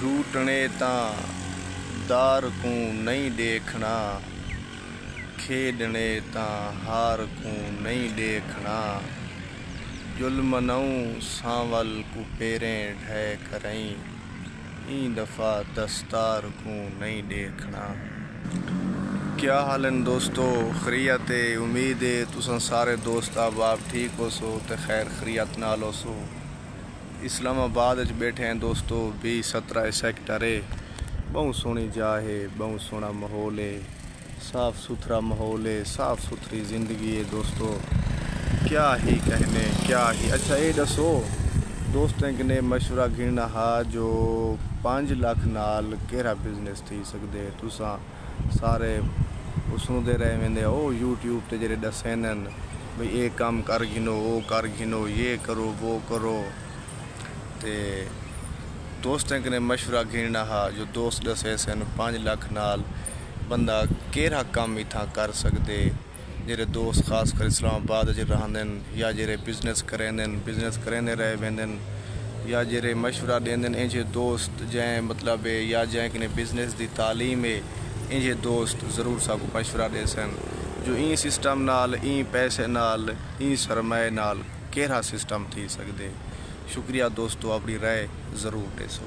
ٹوٹنے تاں دار کو نہیں دیکھنا، کھیڈنے تاں ہار کو نہیں دیکھنا، ظلم نوں سانول کو پیریں ڈھے کریں، این دفعہ دستار کو نہیں دیکھنا۔ کیا حال ہیں دوستو؟ خیریت ہے؟ امید ہے تساں سارے دوست احباب ٹھیک ہو سو تے خیر خیریت نال ہو سو۔ اسلام آباد وچ بیٹھے ہیں دوستو، 2017 سیکٹر ہے، بہت سونی جا ہے، بہت سونا ماحول ہے، صاف ستھرا ماحول ہے، صاف ستھری زندگی ہے دوستو۔ کیا ہی کہنے، کیا ہی اچھا یہ دسو دوستیں کنے مشورہ گھننا ہا جو 5 لاکھ نال کیڑا بزنس تھی سکدے؟ تساں سارے سنتے رہے ویندے او یوٹیوب تے جڑے دسینن بھئی اے کام کر گھنو، او کر گھنو، یہ کرو وہ کرو، تے دوستیں کنے مشورہ گھننا ہا جو دوست دسے سن 5 لاکھ نال بندہ کیڑا کام اتھاں کر سکدے۔ جڑے دوست خاص کر اسلام آباد وچ رہندن یا جڑے بزنس کریندے رہے ویندن یا جڑے مشورہ دیندن، انجے دوست جائیں مطلب ہے یا جائیں کنے بزنس دی تعلیم ہے، انجے دوست ضرور سا کو مشورہ دے سن جو این سسٹم نال، این پیسے نال، این سرمایہ نال کیڑا سسٹم تھی سکدے۔ شکریہ دوستو، اپنی رائے ضرور دے سو۔